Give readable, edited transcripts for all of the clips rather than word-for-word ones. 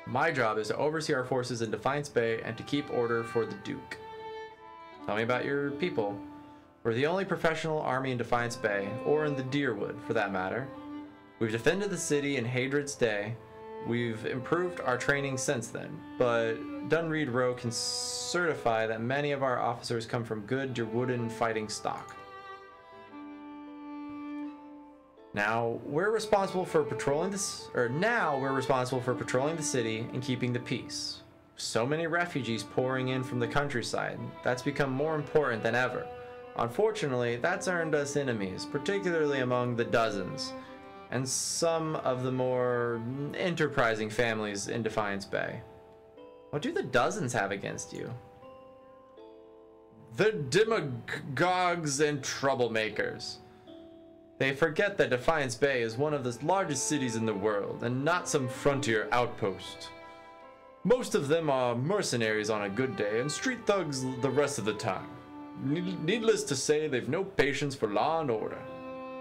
My job is to oversee our forces in Defiance Bay and to keep order for the Duke. Tell me about your people. We're the only professional army in Defiance Bay, or in the Deerwood, for that matter. We've defended the city in Hadrid's day. We've improved our training since then, but Dunreed Rowe can certify that many of our officers come from good Deerwooden fighting stock. Now we're responsible for patrolling the city and keeping the peace. So many refugees pouring in from the countryside, that's become more important than ever. Unfortunately, that's earned us enemies, particularly among the dozens, and some of the more enterprising families in Defiance Bay. What do the dozens have against you? The demagogues and troublemakers. They forget that Defiance Bay is one of the largest cities in the world, and not some frontier outpost. Most of them are mercenaries on a good day, and street thugs the rest of the time. Needless to say, they've no patience for law and order.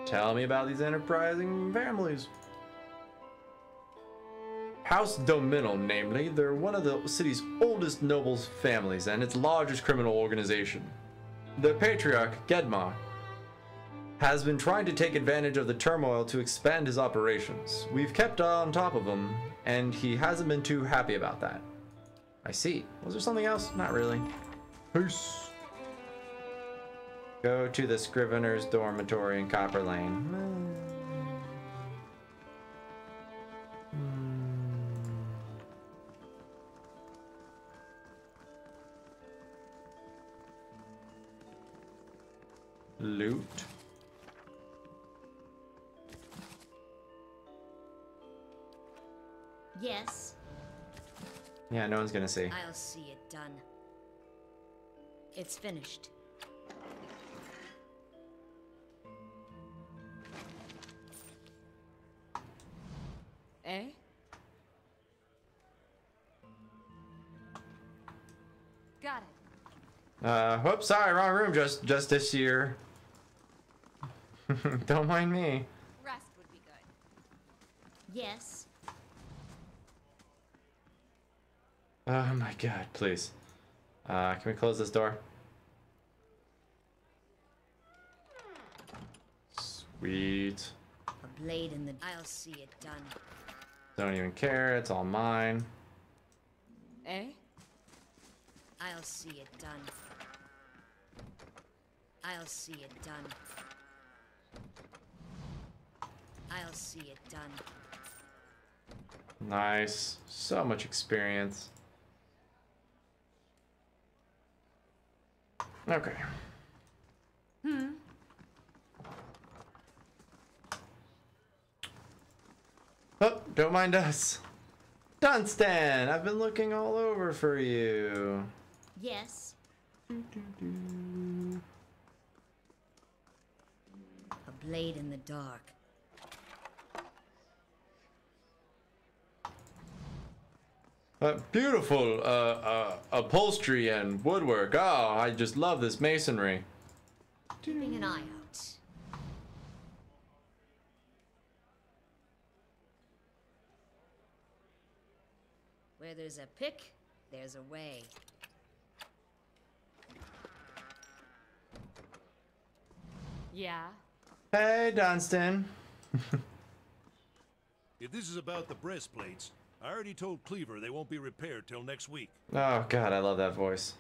Tell me about these enterprising families. House Dominal, namely, they're one of the city's oldest nobles' families and its largest criminal organization. The patriarch, Gedmar, has been trying to take advantage of the turmoil to expand his operations. We've kept on top of him, and he hasn't been too happy about that. I see. Was there something else? Not really. Peace. Go to the Scrivener's dormitory in Copper Lane. Loot. Yes. Yeah, no one's gonna see. I'll see it done. It's finished. Eh? Got it. Whoops, sorry, wrong room, just this year. Don't mind me. Rest would be good. Yes. Oh my god, please. Can we close this door? Sweet. A blade in the... I'll see it done. Don't even care, it's all mine. Eh? I'll see it done. I'll see it done. I'll see it done. Nice. So much experience. Okay. Oh, don't mind us. Dunstan, I've been looking all over for you. Yes. A blade in the dark. Beautiful upholstery and woodwork. Oh, I just love this masonry. Keeping an eye out. Where there's a pick, there's a way. Yeah. Hey, Dunstan. If this is about the breastplates, I already told Cleaver they won't be repaired till next week. Oh god, I love that voice.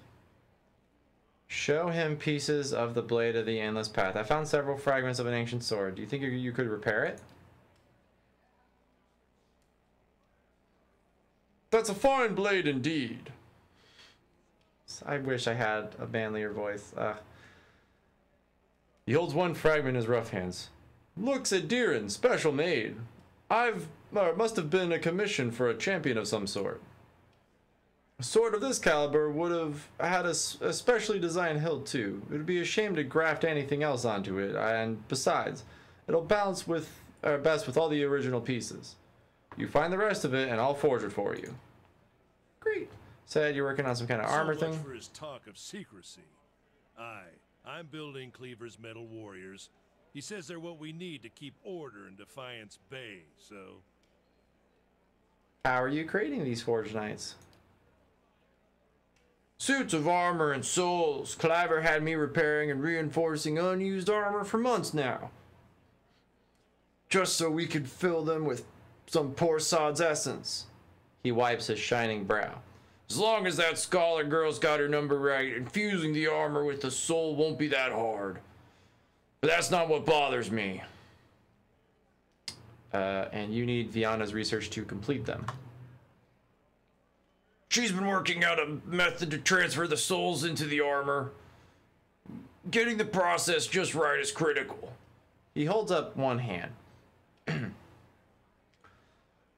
Show him pieces of the blade of the endless path. I found several fragments of an ancient sword. Do you think you could repair it? That's a fine blade indeed. I wish I had a manlier voice. He holds one fragment in his rough hands. Looks at Deeren, special made. Must have been a commission for a champion of some sort. A sword of this caliber would have had a specially designed hilt too. It would be a shame to graft anything else onto it, and besides, it'll balance best with all the original pieces. You find the rest of it, and I'll forge it for you. Great. Said you're working on some kind of armor So much thing. for his talk of secrecy. Aye, I'm building Cleaver's metal warriors. He says they're what we need to keep order in Defiance Bay, so... How are you creating these Forge Knights? Suits of armor and souls. Cliver had me repairing and reinforcing unused armor for months now. Just so we could fill them with some poor sod's essence. He wipes his shining brow. As long as that scholar girl's got her number right, infusing the armor with the soul won't be that hard. But that's not what bothers me. And you need Viana's research to complete them. She's been working out a method to transfer the souls into the armor. Getting the process just right is critical. He holds up one hand.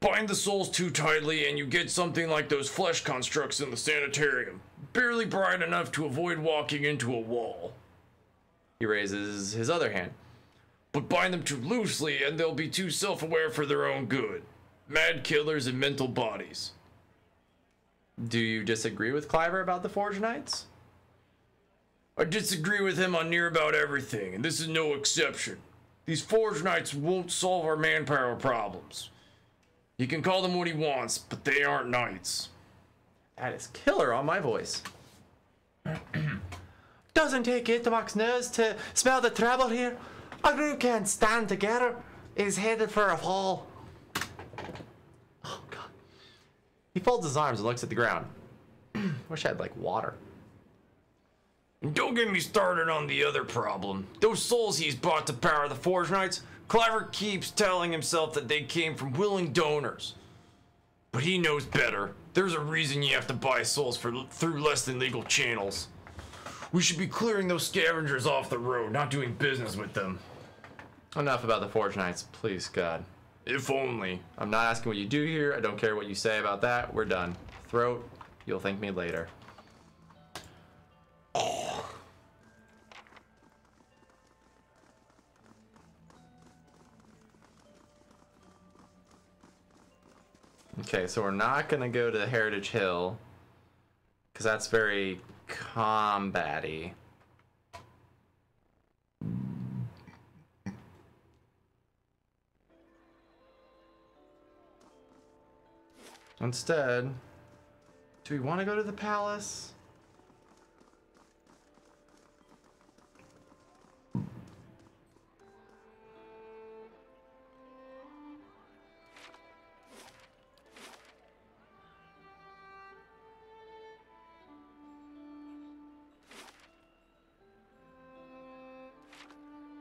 Bind the souls too tightly and you get something like those flesh constructs in the sanitarium. Barely bright enough to avoid walking into a wall. He raises his other hand. But bind them too loosely and they'll be too self-aware for their own good. Mad killers in mental bodies. Do you disagree with Cliver about the Forge Knights? I disagree with him on near about everything, and this is no exception. These Forge Knights won't solve our manpower problems. He can call them what he wants, but they aren't knights. That is killer on my voice. Doesn't take it to Max nose to smell the trouble here. A group can't stand together. Is headed for a fall. Oh god. He folds his arms and looks at the ground. Wish I had like water. And don't get me started on the other problem. Those souls he's bought to power the Forge Knights, Cliver keeps telling himself that they came from willing donors. But he knows better. There's a reason you have to buy souls through less than legal channels. We should be clearing those scavengers off the road, not doing business with them. Enough about the Forge Knights, please, God. If only. I'm not asking what you do here. I don't care what you say about that. We're done. Throat, you'll thank me later. Oh. Okay, so we're not gonna go to Heritage Hill because that's very combat-y. Instead, do we want to go to the palace?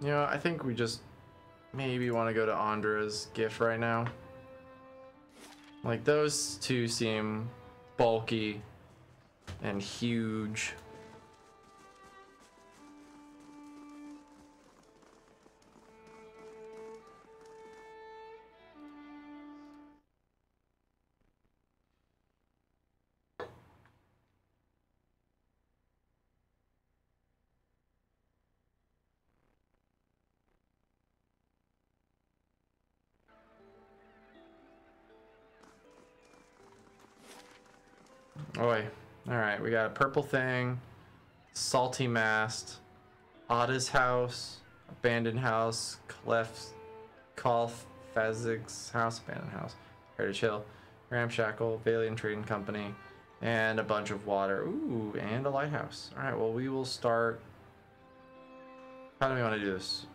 You know, I think we just maybe want to go to Andra's gift right now. Like, those two seem bulky and huge. Oi. Alright, we got a purple thing, salty mast, Ada's house, abandoned house, Kolf Fazig's house, abandoned house, Heritage Hill, Ramshackle, Valiant Trading Company, and a bunch of water. Ooh, and a lighthouse. Alright, well, we will start. How do we want to do this?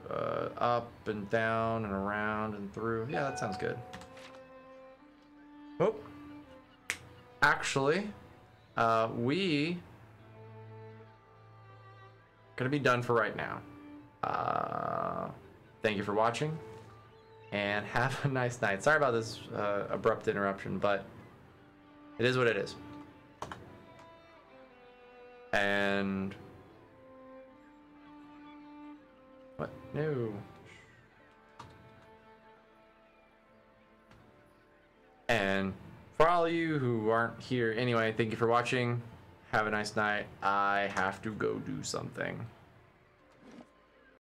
Up and down and around and through. Yeah, that sounds good. Oh. Actually, we gonna be done for right now. Thank you for watching and have a nice night. Sorry about this abrupt interruption, but it is what it is. And what? No. And for all of you who aren't here anyway, thank you for watching. Have a nice night. I have to go do something.